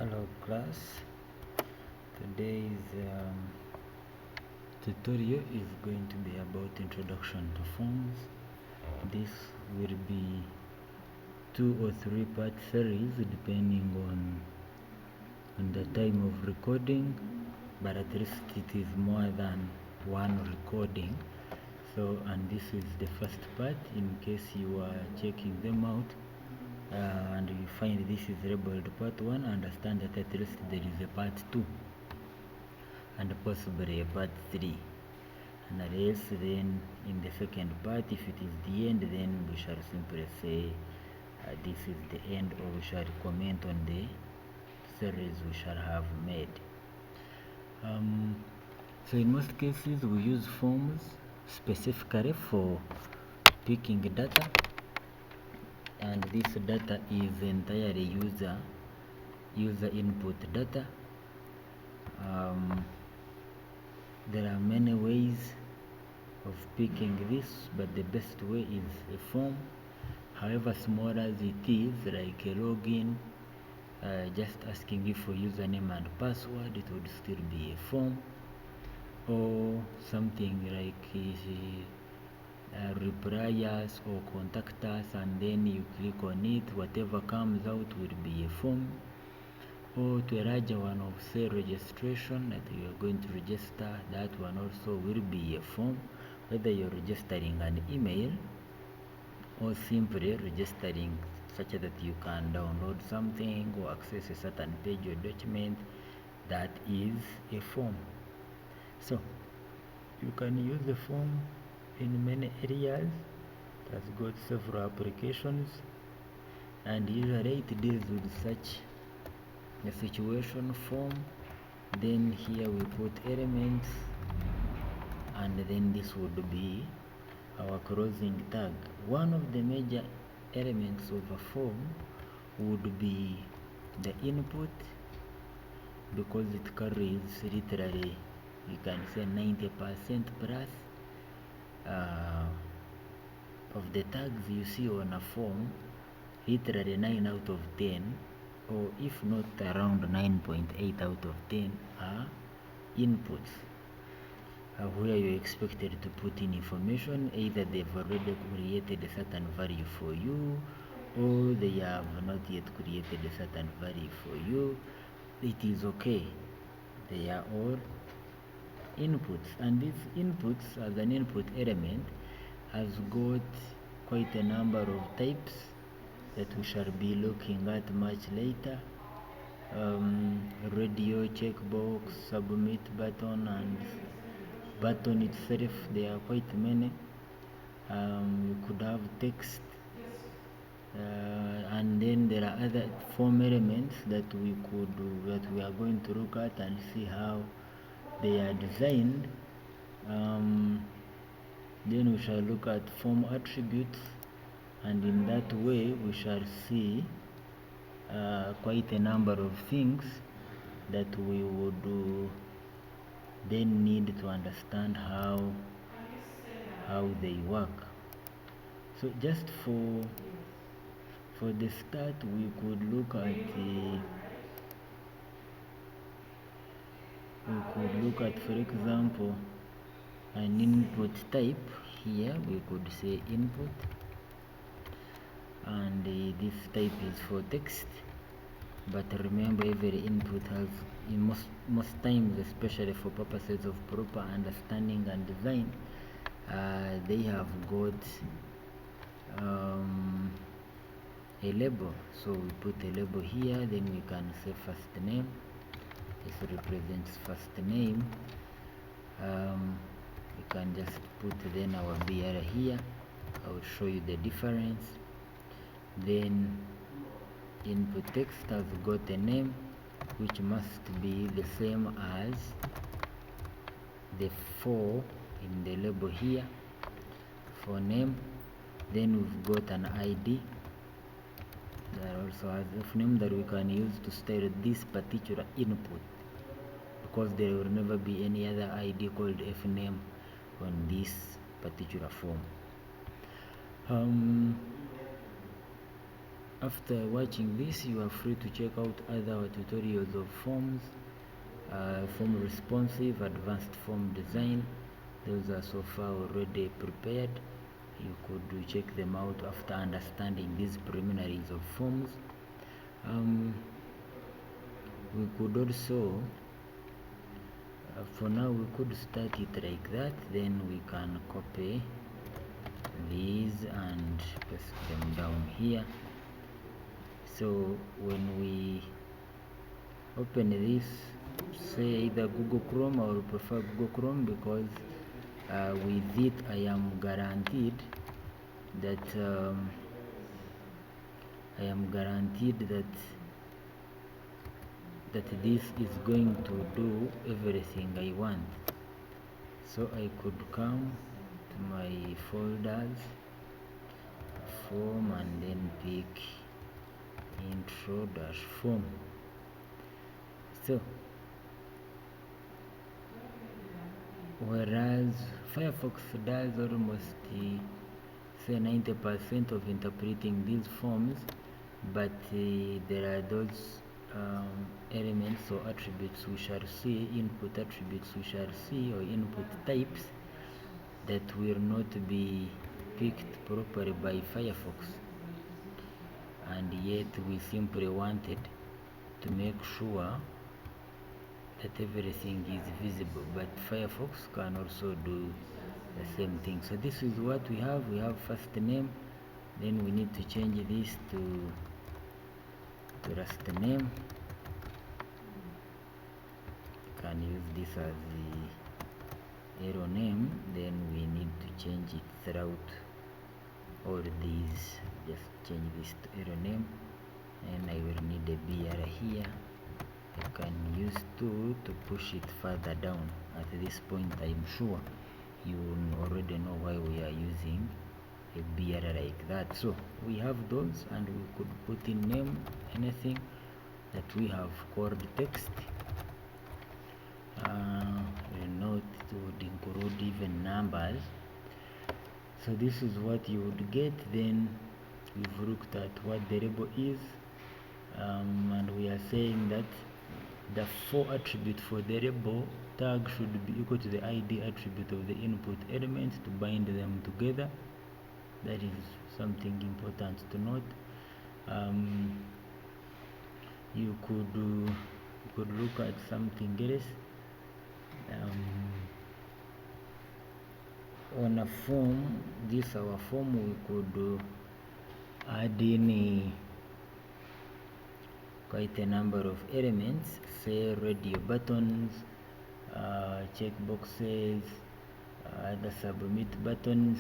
Hello class, today's tutorial is going to be about introduction to forms. This will be 2 or 3 part series depending on the time of recording, but at least it is more than one recording. So, and this is the first part in case you are checking them out. And you find this is labeled part 1, understand that at least there is a part 2 and possibly a part 3, and else then in the second part, if it is the end, then we shall simply say this is the end, or we shall comment on the series we shall have made. So in most cases we use forms specifically for picking data, and this data is entirely user input data. There are many ways of picking this, but the best way is a form. However small as it is, like a login, just asking you for username and password, it would still be a form. Or something like reply us or contact us, and then you click on it, whatever comes out will be a form. Or to a larger one of say registration, that you are going to register, that one also will be a form, whether you're registering an email or simply registering such that you can download something or access a certain page or document. That is a form. So you can use the form in many areas. It has got several applications, and usually it deals with such a situation form. Then here we put elements, and then this would be our closing tag. One of the major elements of a form would be the input, because it carries literally, you can say 90% plus of the tags you see on a form. Literally 9 out of 10, or if not around 9.8 out of 10 are inputs, where you're expected to put in information. Either they've already created a certain value for you, or they have not yet created a certain value for you. It is okay, they are all inputs, and these inputs as an input element has got quite a number of types that we shall be looking at much later. Radio, checkbox, submit button, and button itself, there are quite many. You could have text, and then there are other form elements that we are going to look at and see how they are designed. Then we shall look at form attributes, and in that way we shall see quite a number of things that we would then need to understand how they work. So just for the start, we could look at for example an input type. Here we could say input, and this type is for text. But remember, every input has, in most times, especially for purposes of proper understanding and design, they have got a label. So we put a label here, then we can say first name. This represents first name. We can just put then our BR here. I will show you the difference. Then input text has got a name which must be the same as the 4 in the label here for name. Then we've got an ID that also has a name that we can use to style this particular input, because there will never be any other ID called fname on this particular form. After watching this, you are free to check out other tutorials of forms, form responsive, advanced form design. Those are so far already prepared. You could check them out after understanding these preliminaries of forms. We could also, for now, we could start it like that, then we can copy these and paste them down here. So when we open this, say either Google Chrome, or prefer Google Chrome because with it I am guaranteed that this is going to do everything I want. So I could come to my folders, form, and then pick intro-form. So whereas Firefox does almost say 90% of interpreting these forms, but there are those elements or attributes we shall see, input attributes we shall see, or input types that will not be picked properly by Firefox, and yet we simply wanted to make sure that everything is visible, but Firefox can also do the same thing. So this is what we have first name, then we need to change this to last name. You can use this as the arrow name, then we need to change it throughout all these. Just change this to arrow name, and I will need a BR here. I can use tool to push it further down. At this point, I'm sure you already know why we are using a BR like that. So we have those, and we could put in name anything that we have called text. Note would include even numbers. So this is what you would get. Then we've looked at what the label is, and we are saying that the 4 attribute for the label tag should be equal to the ID attribute of the input element to bind them together. That is something important to note. You could look at something else. On a form, this our form, we could add in quite a number of elements, say radio buttons, check boxes, the submit buttons,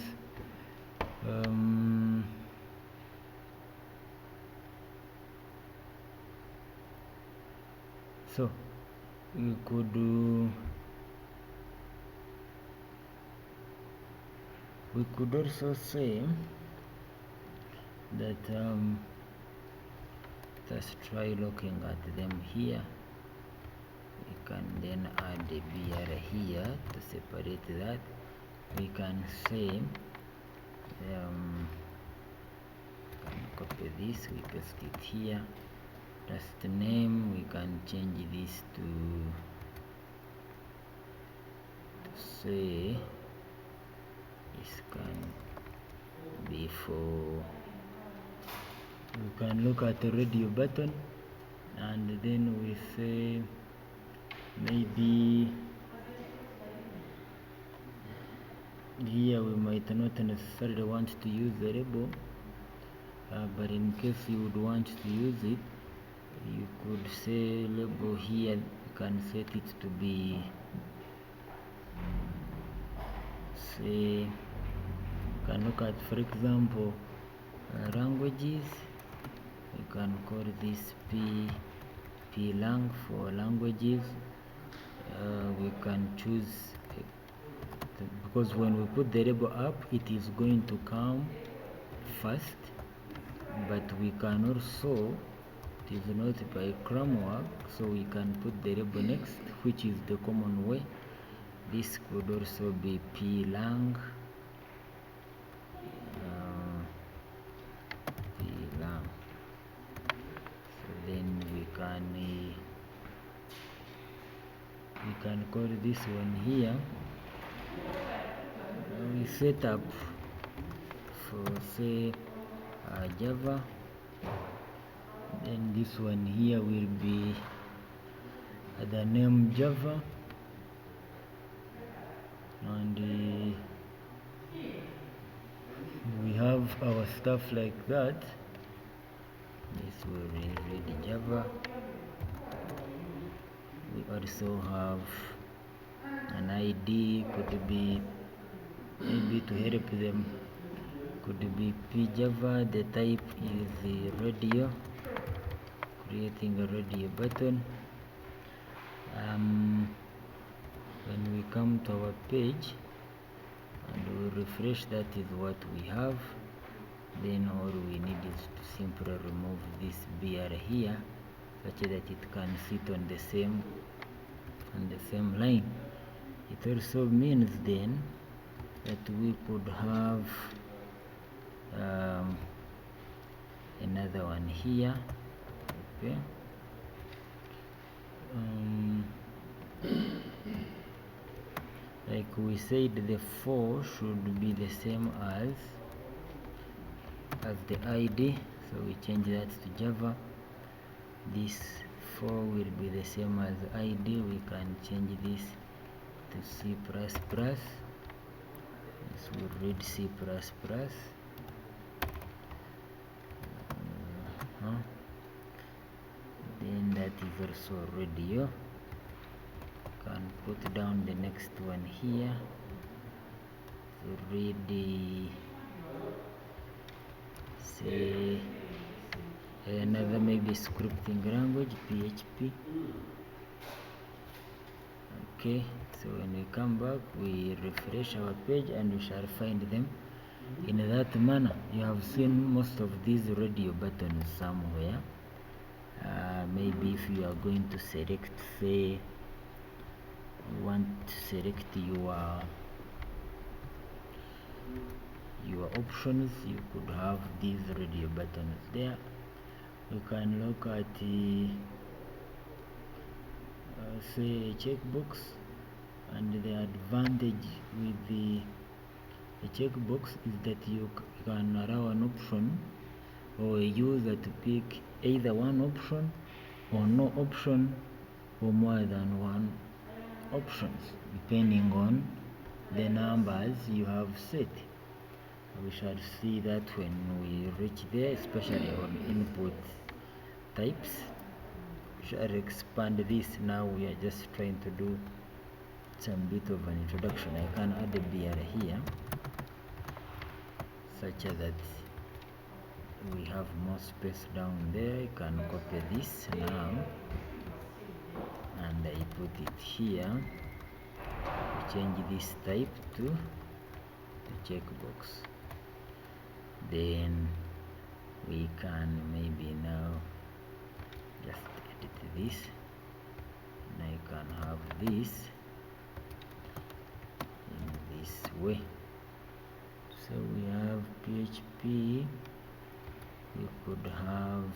so we could also say that let's try looking at them here. We can then add a BR here to separate that. We can say can copy this, we paste it here. Last name, we can change this to say this can be for, we can look at the radio button, and then we say maybe here we might not necessarily want to use the label, but in case you would want to use it, you could say label here. You can set it to be, say, you can look at, for example, languages. You can call this p-lang for languages. We can choose, because when we put the label up, it is going to come first, but we can also, it is not by framework, so we can put the label next, which is the common way. This could also be p-lang, p-lang. we can call this one here. We set up for say Java, then this one here will be the name Java, and we have our stuff like that. This will read Java. We also have an ID, could be maybe to help them, could be pjava. The type is the radio, creating a radio button. When we come to our page and we refresh, that is what we have. Then all we need is to simply remove this BR here, such that it can sit on the same line. It also means then that we could have another one here. Okay. Like we said, the 4 should be the same as the ID, so we change that to Java. This 4 will be the same as ID. We can change this to C++. This will read C++. Then that is also radio. Can put down the next one here to read the, say, another maybe scripting language, PHP. Okay, so when we come back, we refresh our page and we shall find them in that manner. You have seen most of these radio buttons somewhere. Maybe if you are going to select, say, you want to select your options, you could have these radio buttons there. You can look at say a checkbox, and the advantage with the checkbox is that you can allow an option or a user to pick either one option or no option or more than one options, depending on the numbers you have set. We shall see that when we reach there, especially on input types. We shall expand this. Now we are just trying to do some bit of an introduction. I can add a BR here, such that we have more space down there. I can copy this now and I put it here. Change this type to the checkbox. Then we can maybe now just edit this, and I can have this in this way. So we have PHP. We could have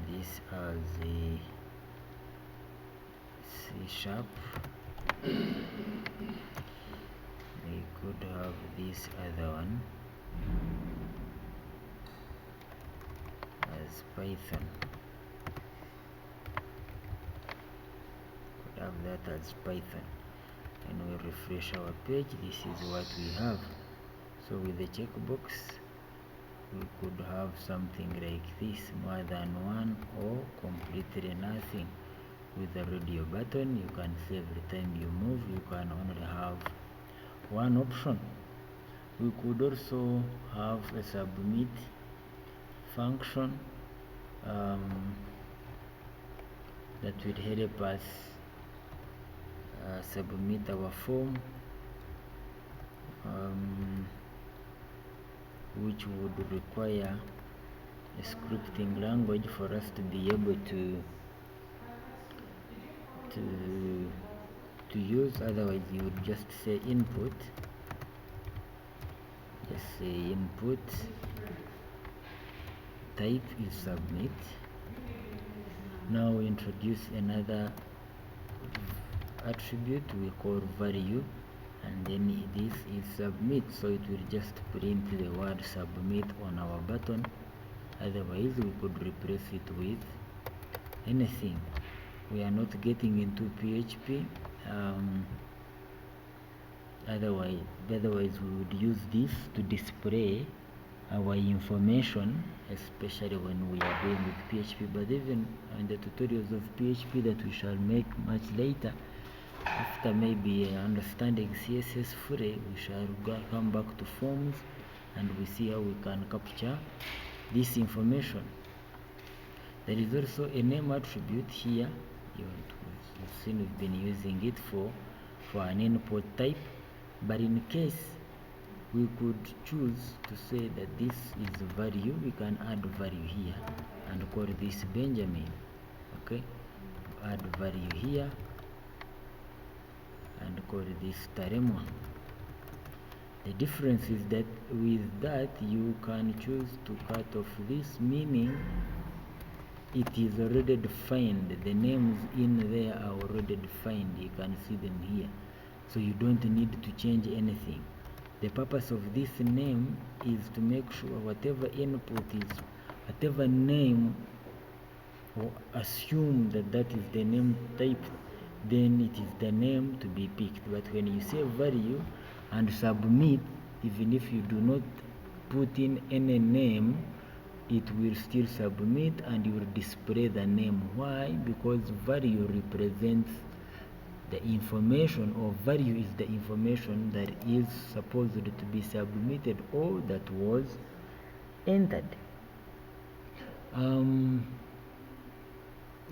this as a C#. We could have this other one as Python. Could have that as Python. And we refresh our page. This is what we have. So with the checkbox, we could have something like this, more than one or completely nothing. With the radio button, you can see every time you move, you can only have one option. We could also have a submit function that would help us submit our form, which would require a scripting language for us to be able to use. Otherwise you would just say input, just say input, type is submit, Now we introduce another attribute we call value, and then this is submit, so it will just print the word submit on our button. Otherwise we could replace it with anything. We are not getting into PHP. Otherwise we would use this to display our information, especially when we are doing with PHP. But even in the tutorials of PHP that we shall make much later, after maybe understanding CSS fully, we shall come back to forms and we see how we can capture this information. There is also a name attribute here. You've seen we've been using it for an input type, but in case we could choose to say that this is value, we can add value here and call this Benjamin. Okay, add value here and call this Taremwa. The difference is that with that you can choose to cut off this, meaning it is already defined. The names in there are already defined. You can see them here, so you don't need to change anything. The purpose of this name is to make sure whatever input is, whatever name, or assume that that is the name type, then it is the name to be picked. But when you say value and submit, even if you do not put in any name, it will still submit and you will display the name. Why? Because value represents the information, or value is the information that is supposed to be submitted or that was entered.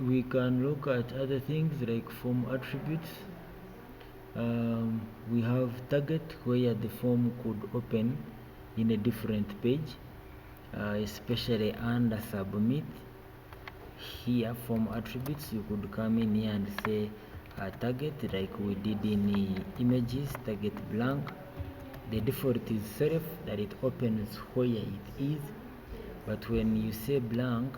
We can look at other things like form attributes. We have target, where the form could open in a different page, especially under submit. Here, form attributes, you could come in here and say target, like we did in images, target blank. The default is self, that it opens where it is, but when you say blank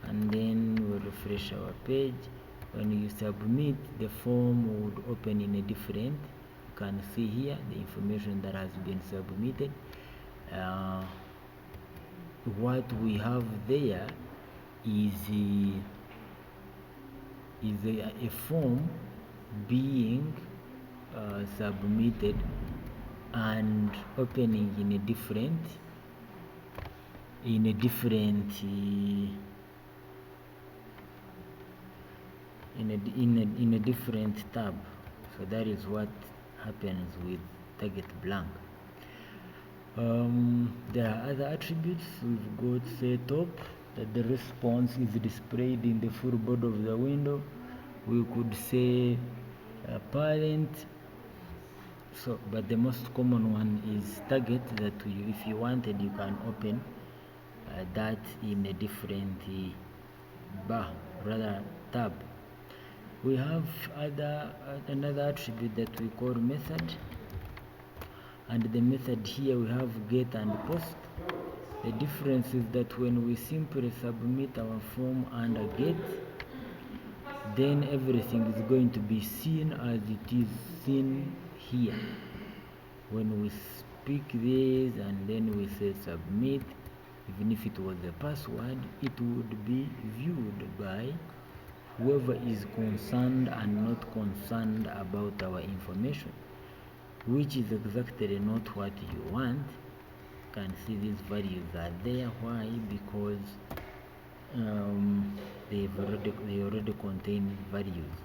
and then we'll refresh our page, when you submit, the form would open in a different. You can see here the information that has been submitted. What we have there is a form being submitted and opening in a different tab. So that is what happens with target blank. There are other attributes. We've got say top, that the response is displayed in the full body of the window. We could say parent. So, but the most common one is target, that if you wanted, you can open that in a different tab. We have another attribute that we call method, and the method here we have get and post. The difference is that when we simply submit our form under get, then everything is going to be seen as it is seen here. When we speak this and then we say submit, even if it was a password, it would be viewed by whoever is concerned and not concerned about our information, which is exactly not what you want. You can see these values are there. Why? Because they already contain values.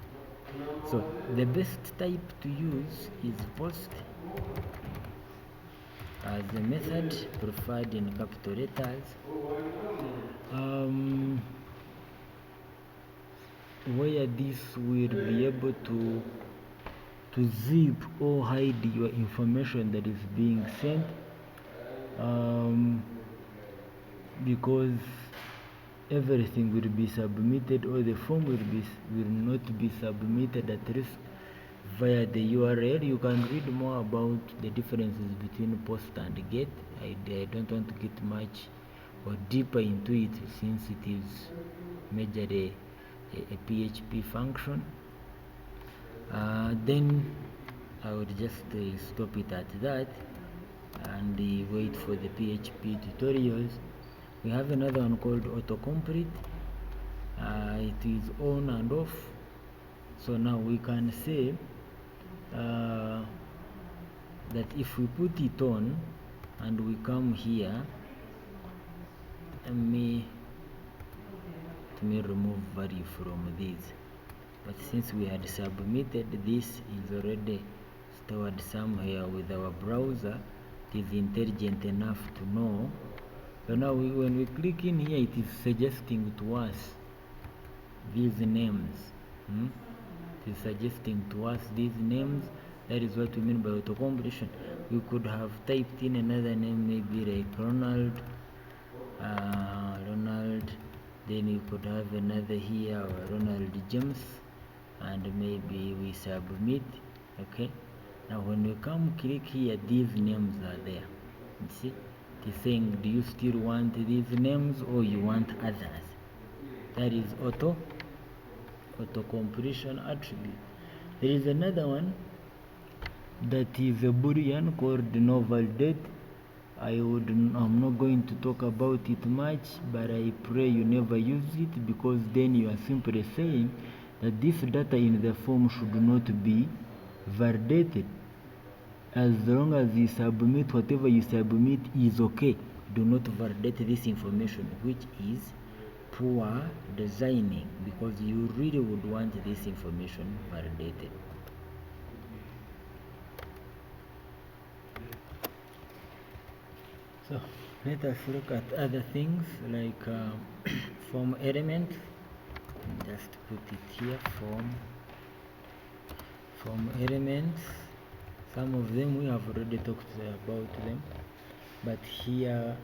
So the best type to use is post as a method, preferred in capital letters, where this will be able to zip or hide your information that is being sent, because everything will be submitted, or the form will not be submitted at risk via the URL. You can read more about the differences between post and get. I don't want to get much or deeper into it, since it is majorly a PHP function. Then I would just stop it at that and wait for the PHP tutorials. We have another one called Autocomplete. It is on and off. So now we can say that if we put it on and we come here, let me remove value from this. But since we had submitted, this is already stored somewhere with our browser. It is intelligent enough to know. So now when we click in here, it is suggesting to us these names. It is suggesting to us these names. That is what we mean by auto-completion. We could have typed in another name, maybe like Ronald, then you could have another here, or Ronald James, and maybe we submit. Okay, now when we come click here, these names are there. You see, it is saying, do you still want these names or you want others? That is auto completion attribute. There is another one that is a boolean called no validate. I'm not going to talk about it much, but I pray you never use it, because then you are simply saying that this data in the form should not be validated. As long as you submit, whatever you submit is okay. Do not validate this information, which is poor designing, because you really would want this information validated. So let us look at other things like form elements. Just put it here, form elements. Some of them we have already talked about them, but here,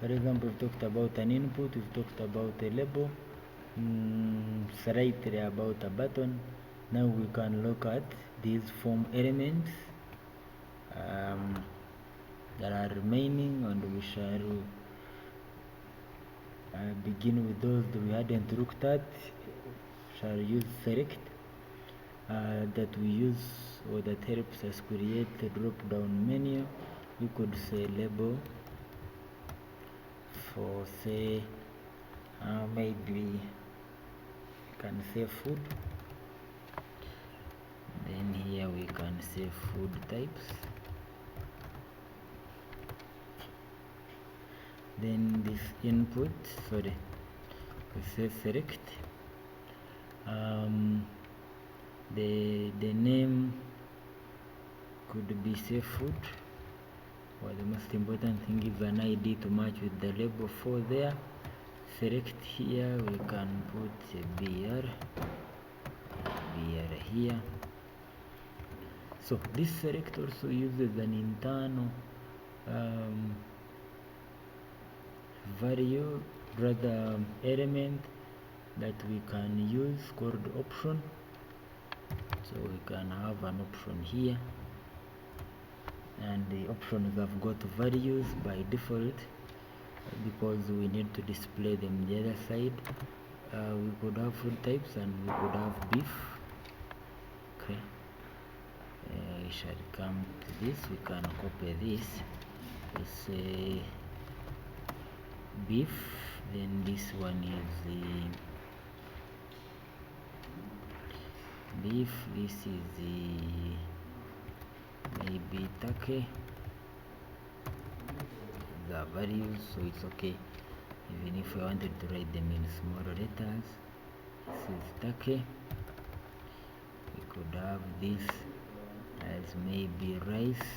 for example, we've talked about an input, we've talked about a label, slightly about a button. Now we can look at these form elements that are remaining, and we shall begin with those that we hadn't looked at. Shall use select that we use, or that helps us create a drop down menu. We could say label for, say, maybe you can say food. Then here we can say food types. Then this input, we say select. The name could be say food, or the most important thing is an ID to match with the label 4 there. Select here, we can put a BR here. So this select also uses an internal value, rather element, that we can use called option. So we can have an option here, and the options have got values by default because we need to display them the other side. We could have food types, and we could have beef. Okay, we shall come to this. We can copy this. We say beef, then this one is the beef, this is the maybe turkey. The values, so it's okay even if I wanted to write them in small letters. This is turkey. We could have this as maybe rice,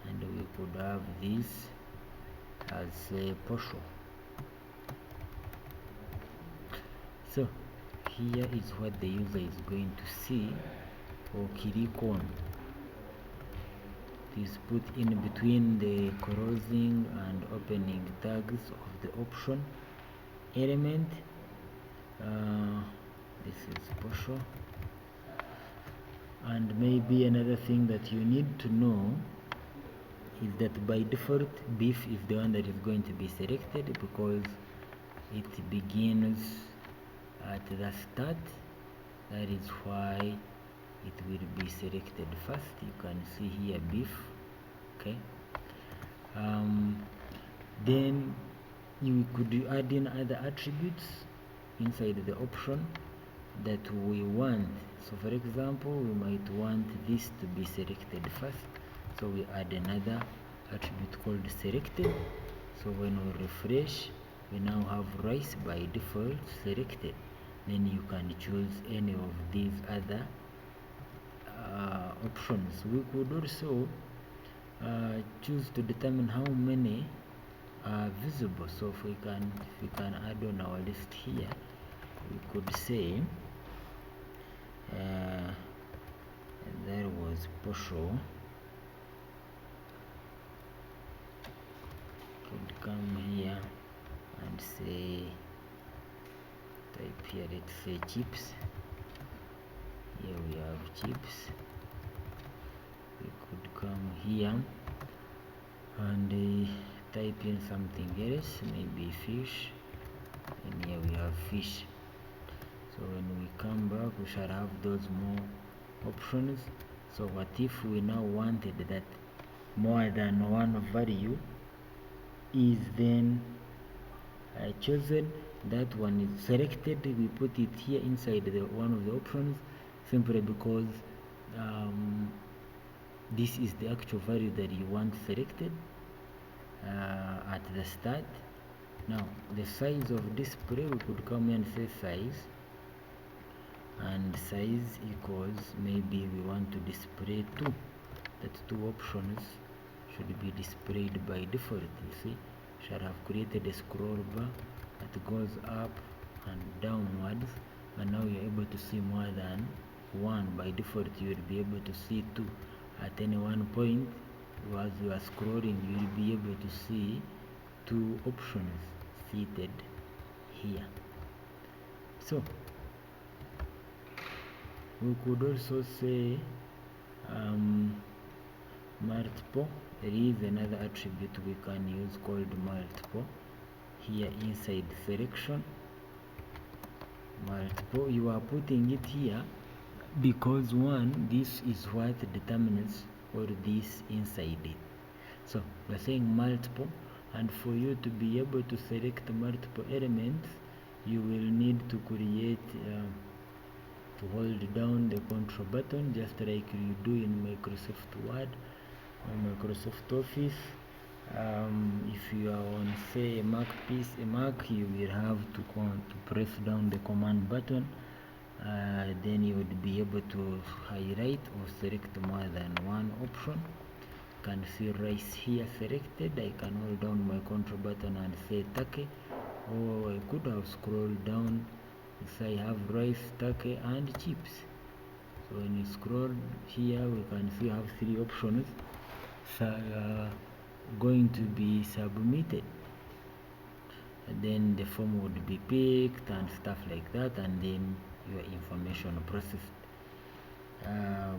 and we could have this as a posho. So here is what the user is going to see or click on. It is put in between the closing and opening tags of the option element. This is posho. And maybe another thing that you need to know is that by default beef is the one that is going to be selected, because it begins at the start. That is why it will be selected first. You can see here beef. Okay. Then you could add in other attributes inside the option that we want. So for example, we might want this to be selected first, so we add another attribute called selected. So when we refresh, we now have rice by default selected. Then you can choose any of these other options. We could also choose to determine how many are visible. So if we can add on our list here, we could say there was partial. Could come here and say, type here, let's say chips. Here we have chips. We could come here and type in something else, maybe fish, and here we have fish. So when we come back, we shall have those more options. So what if we now wanted that more than one value is then chosen, that one is selected, we put it here inside the one of the options, simply because this is the actual value that you want selected at the start. Now the size of display, we could come here and say size, and size equals, maybe we want to display 2. That 2 options should be displayed by default. You see, should have created a scroll bar that goes up and downwards, and now you're able to see more than one. By default you will be able to see 2 at any one point. As you are scrolling, you will be able to see 2 options seated here. So we could also say multiple. There is another attribute we can use called multiple here inside selection. Multiple, you are putting it here because one, this is what determines all this inside it. So we are saying multiple, and for you to be able to select multiple elements, you will need to create to hold down the control button, just like you do in Microsoft Word or Microsoft Office. If you are on, say, a Mac, you will have to press down the command button. Then you would be able to highlight or select more than one option. You can see rice here selected. I can hold down my control button and say turkey, or I could have scrolled down. So I have rice, turkey and chips. So when you scroll here, we can see I have 3 options going to be submitted, and then the form would be picked and stuff like that, and then your information processed.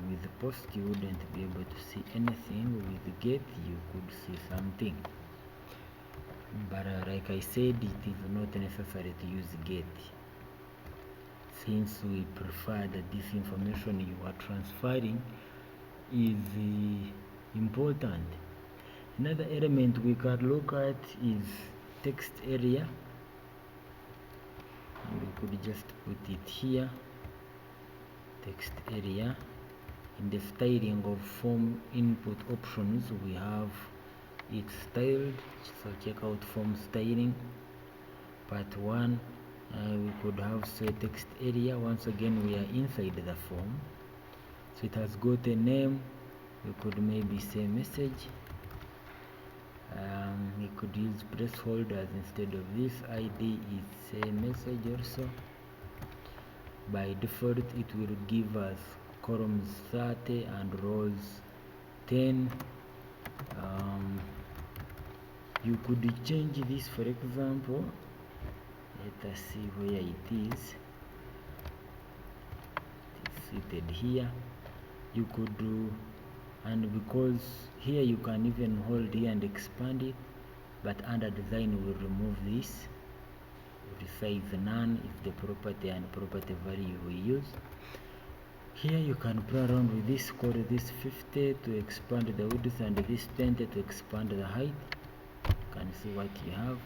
With post you wouldn't be able to see anything. With get you could see something, but like I said, it is not necessary to use get, since we prefer that this information you are transferring is important. Another element we can look at is text area. We could just put it here, text area. In the styling of form input options, we have it styled, so check out form styling. Part 1, we could have, say, text area. Once again, we are inside the form, so it has got a name. We could maybe say message. We could use placeholders instead of this. ID is, say, message also. By default it will give us columns 30 and rows 10. You could change this, for example. Let us see where it is. It's seated here. You could do, and because here you can even hold here and expand it, but under design we will remove this. precise none is the property and property value we use. Here you can play around with this, call this 50 to expand the width and this 20 to expand the height. You can see what you have.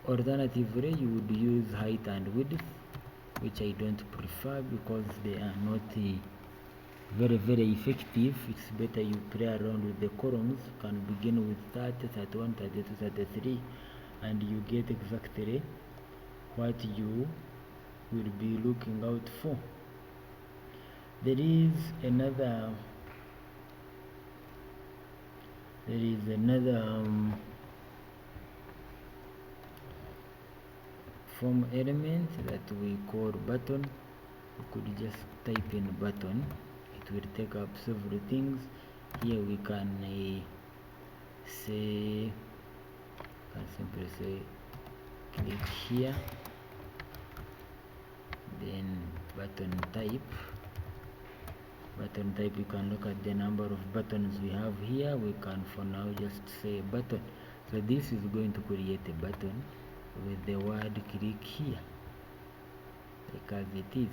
Alternatively, you would use height and width, which I don't prefer because they are not very effective. It's better you play around with the columns. You can begin with 30, 31, 32, 33, and you get exactly what you will be looking out for. There is another form element that we call button. You could just type in button. It will take up several things. Here we can simply say click here, then button type. You can look at the number of buttons we have here. We can for now just say button. So this is going to create a button with the word click here, like as it is.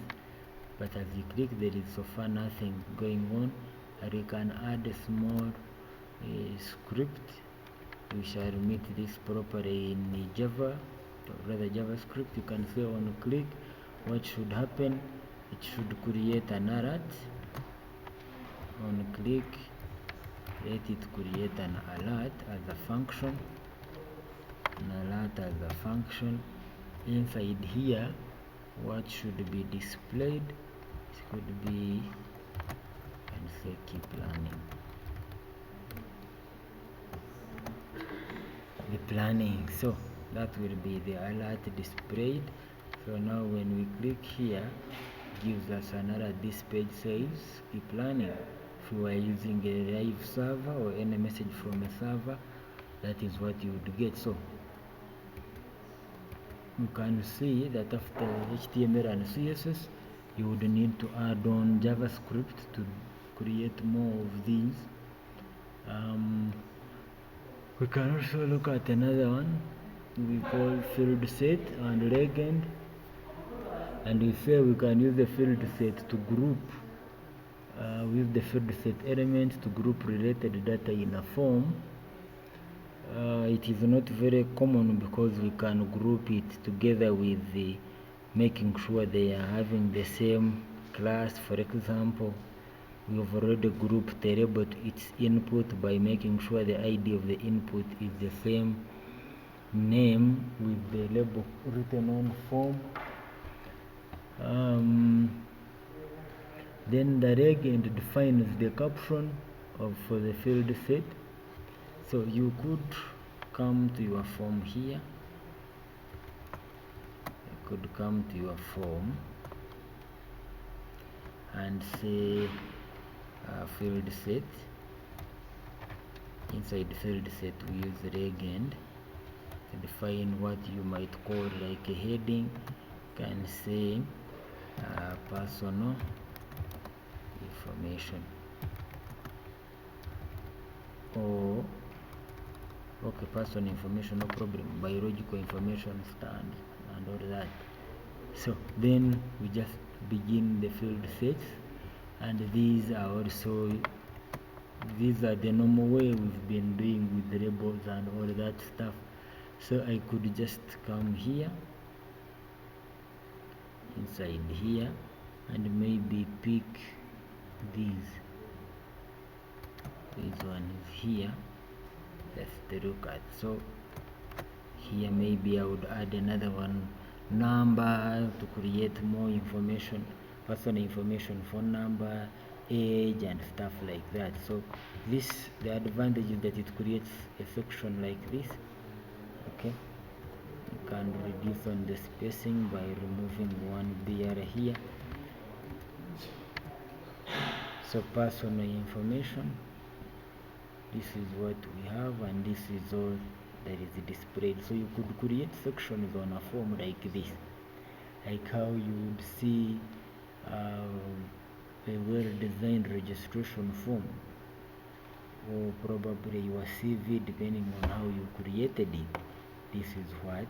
But as you click, there is so far nothing going on. And we can add a small script. We shall meet this properly in Java, or rather JavaScript. You can say on click what should happen. It should create an alert. On click, let it create an alert as a function. Inside here, what should be displayed? It could be, and say keep learning. The planning, so that will be the alert displayed. So now when we click here, it gives us an alert. This page says keep learning. If you are using a live server or any message from a server, that is what you would get. So you can see that after HTML and CSS, you would need to add on JavaScript to create more of these. We can also look at another one we call field set and legend, and we say we can use the field set to group with the field set elements to group related data in a form. It is not very common because we can group it together with the making sure they are having the same class. For example, we have already grouped the label to its input by making sure the ID of the input is the same name with the label written on form. Then the legend defines the caption for the field set. So you could come to your form here. You could come to your form and say field set. Inside field set we use legend to define what you might call like a heading. You can say personal information, or okay, personal information, no problem, biological information, stand and all that. So then we just begin the field sets, and these are the normal way we've been doing with the labels and all that stuff. So I could just come here, inside here, and maybe pick these. This one is here. Let's look at. So here maybe I would add another one, number, to create more information, personal information, phone number, age, and stuff like that. So the advantage is that it creates a section like this. Okay, you can reduce on the spacing by removing one BR here. So personal information, this is what we have, and this is all that is displayed. So you could create sections on a form like this, like how you would see a well-designed registration form, or probably your CV, depending on how you created it. This is what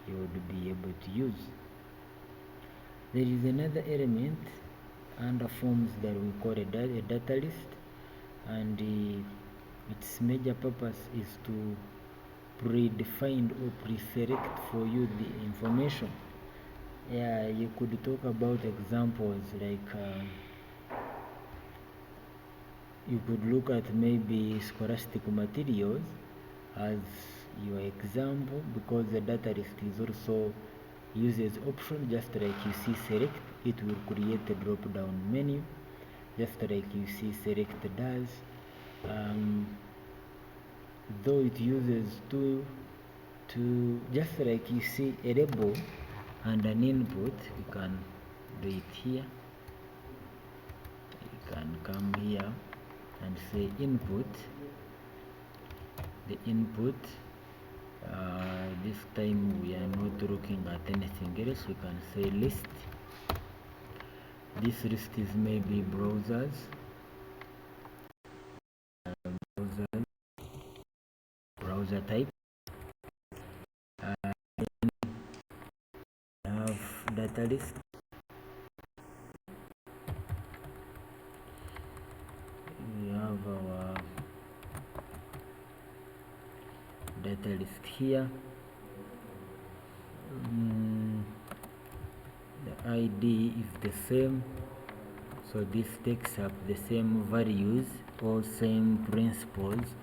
you would be able to use. There is another element under forms that we call a data list, and its major purpose is to predefine or pre-select for you the information. Yeah, you could talk about examples like you could look at maybe scholastic materials as your example, because the data list is also uses option, just like you see select, it will create a drop down menu, just like you see select does. Though it uses to just like you see a label and an input, you can do it here. You can come here and say input. The input, this time we are not looking at anything else. We can say list. This list is maybe browser type. Have data list. We have our data list here. The ID is the same, so this takes up the same values or same principles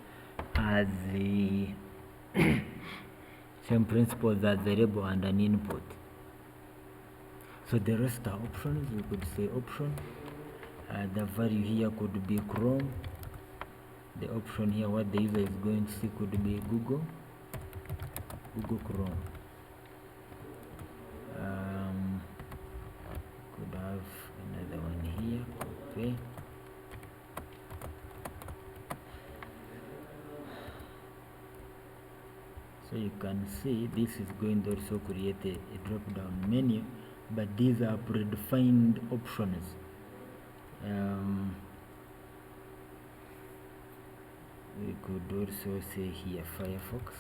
as the same principles as the label and an input. So the rest are options. We could say option. The value here could be Chrome. The option here, what the user is going to see, could be Google Chrome. Could have another one here, copy. So you can see this is going to also create a drop down menu, but these are predefined options. We could also say here Firefox.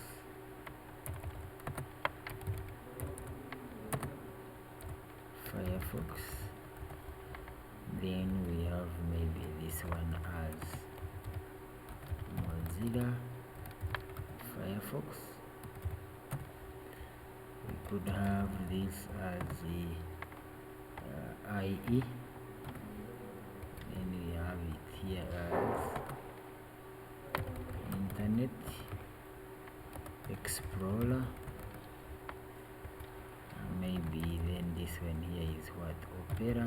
Then we have maybe this one as Mozilla Firefox. We could have this as the IE. Then we have it here as Internet Explorer. Maybe then this one here is what, Opera.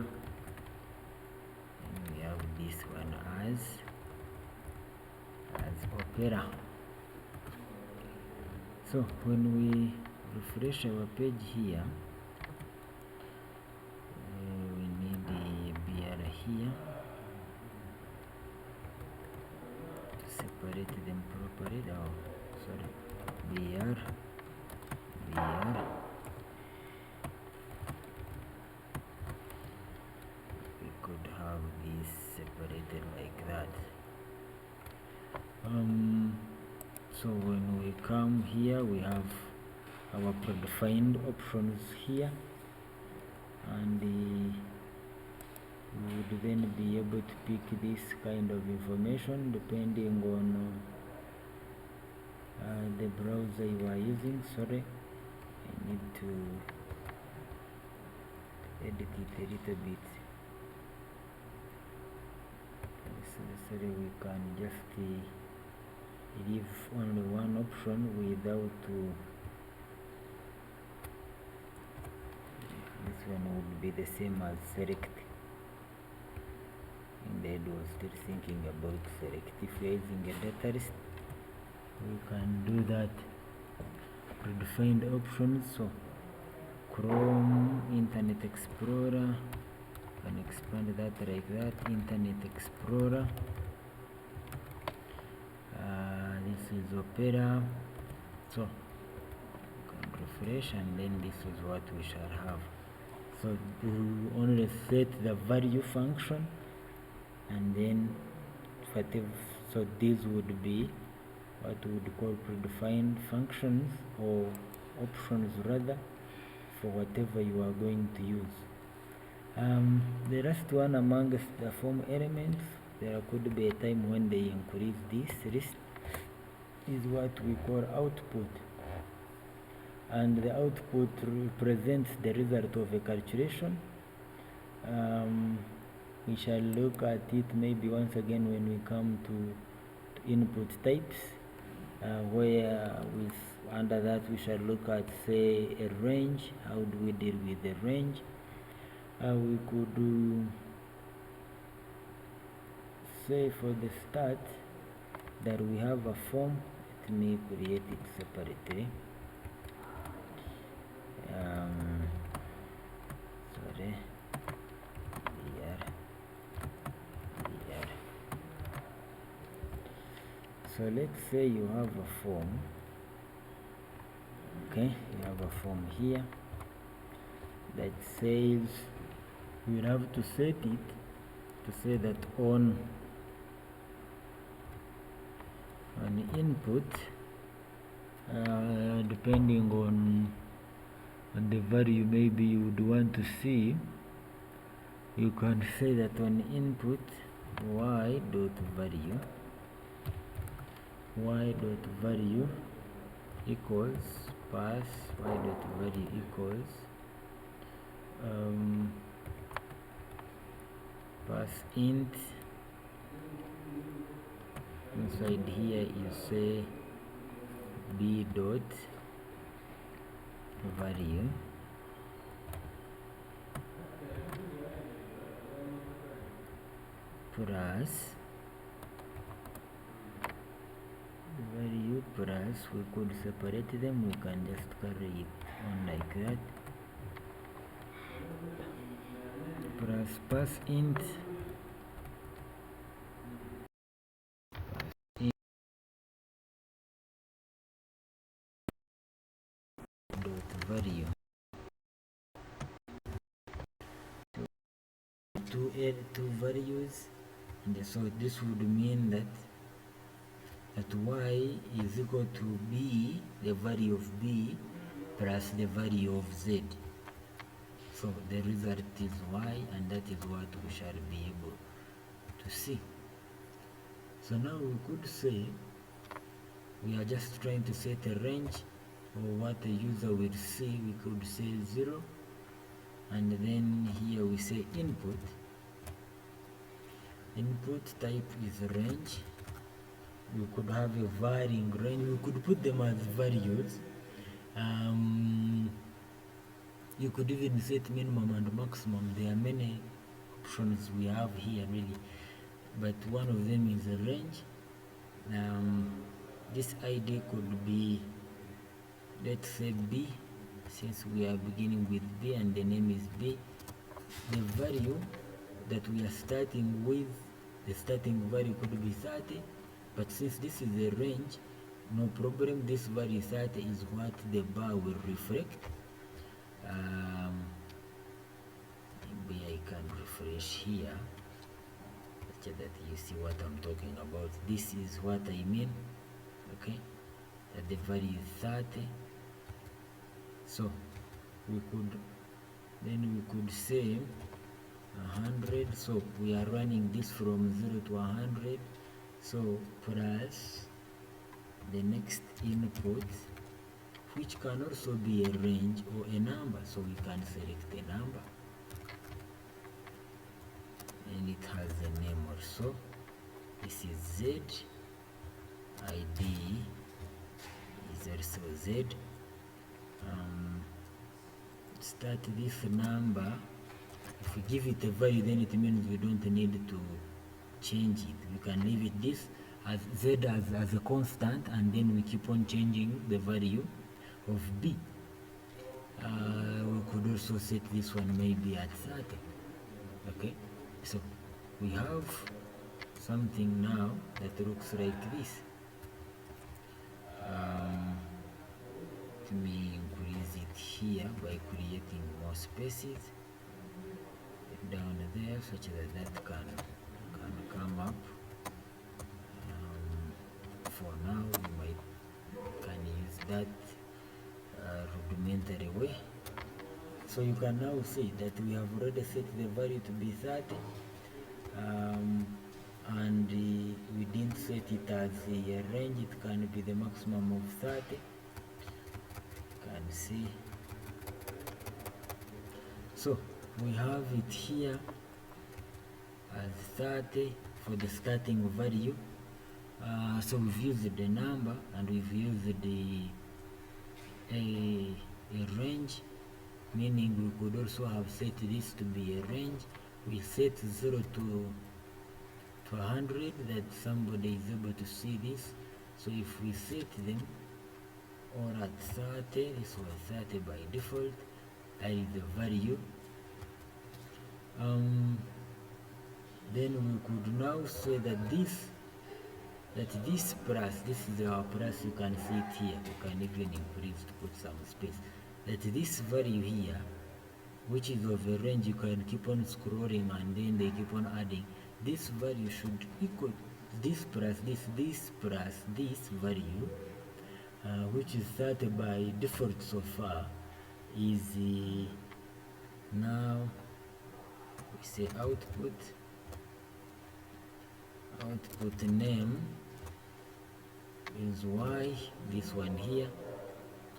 And we have this one as Opera. So when we refresh our page here, we need a BR here to separate them properly. BR. We could have these separated like that. So when we come here, we have our predefined options here, and we would then be able to pick this kind of information depending on the browser you are using. Sorry, I need to edit it a little bit. So we can just leave only one option without this one would be the same as select. Indeed, was still thinking about select. If we are using a data list, we can do that. Predefined options, so Chrome, Internet Explorer, can expand that like that. Internet Explorer, this is Opera. So you can refresh, and then this is what we shall have. So we only set the value function, and then whatever. So these would be what we would call predefined functions or options rather, for whatever you are going to use. The last one amongst the form elements, there could be a time when they increase this list, is what we call output, and the output represents the result of a calculation. We shall look at it maybe once again when we come to input types, where under that we shall look at, say, a range. How do we deal with a range? We could say for the start that we have a form. Let me create it separately. Sorry, here. So let's say you have a form. Okay, you have a form here that says you will have to set it to say that on input, depending on the value maybe you would want to see, you can say that on input y dot value equals pass y dot value equals pass int. Inside here you say b dot value plus value plus, we could separate them, we can just carry it on like that, plus pass int dot value, two values, and so this would mean that y is equal to b, the value of b, plus the value of z. So the result is y, and that is what we shall be able to see. So now we could say we are just trying to set a range, or what the user will see. We could say 0, and then here we say input type is range. We could have a varying range, we could put them as values. You could even set minimum and maximum. There are many options we have here really, but one of them is a range. This ID could be, let's say, B, since we are beginning with B and the name is B. The value that we are starting with, the starting value could be 30, but since this is a range, no problem, this value 30 is what the bar will reflect. Maybe I can refresh here so that you see what I'm talking about. This is what I mean, okay, that the value is 30. So we could say 100. So we are running this from 0 to 100. So plus the next input, which can also be a range or a number. So we can select a number, and it has a name also. This is Z. ID is also Z. Start this number. If we give it a value, then it means we don't need to change it. We can leave it this as Z as a constant, and then we keep on changing the value of B. We could also set this one maybe at 30. Okay, so we have something now that looks like this. Let me increase it here by creating more spaces down there, such that can come up. For now, we can use that rudimentary way. So you can now see that we have already set the value to be 30, and we didn't set it as a range. It can be the maximum of 30. You can see. So we have it here as 30 for the starting value. So we've used the number and we've used a range, meaning we could also have set this to be a range. We set 0 to 100 that somebody is able to see this. So if we set them all at 30, this was 30 by default, that is the value. Then we could now say that this plus, this is our plus, you can see it here, you can even increase to put some space, that this value here, which is of a range, you can keep on scrolling and then they keep on adding. This value should equal this plus this plus this value, which is 30 by default so far, is now we say output name is y, this one here,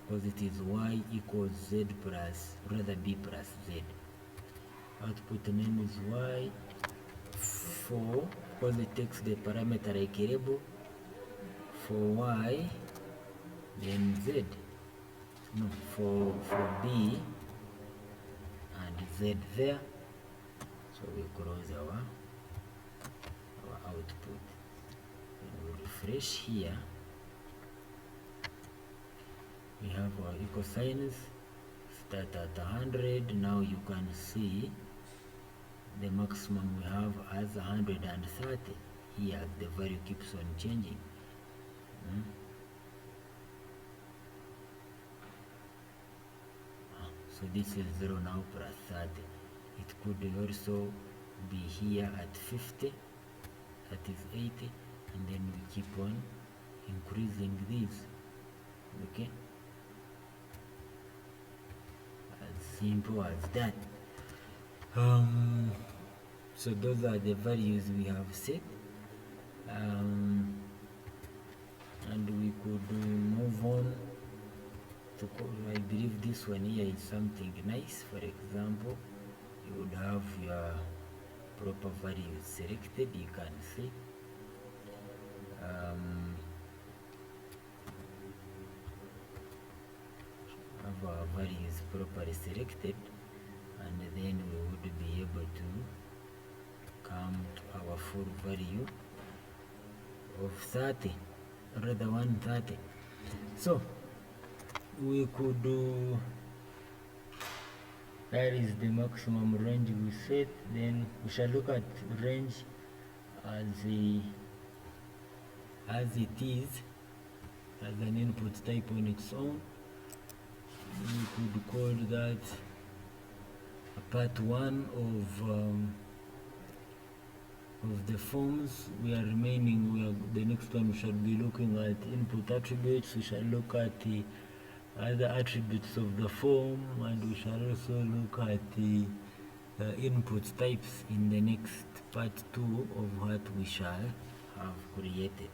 because it is y equals z plus, rather b plus z. Output name is y for, because it takes the parameter like a label, for y, then z, no, for b and z there. So we close our output and we refresh here. We have our equal signs, start at 100. Now you can see the maximum we have as 130 here. The value keeps on changing. So this is 0 now plus 30. It could also be here at 50, that is 80, and then we keep on increasing these. Okay, as simple as that. So those are the values we have set, and we could move on to, I believe this one here is something nice. For example, you would have your proper values selected, you can see. Have our values properly selected, and then we would be able to come to our full value of 30, rather 130. So we could do, that is the maximum range we set. Then we shall look at range as it is, as an input type on its own. We could call that a part 1 of the forms. We are remaining, the next one we shall be looking at input attributes. We shall look at the other attributes of the form, and we shall also look at the input types in the next part 2 of what we shall have created.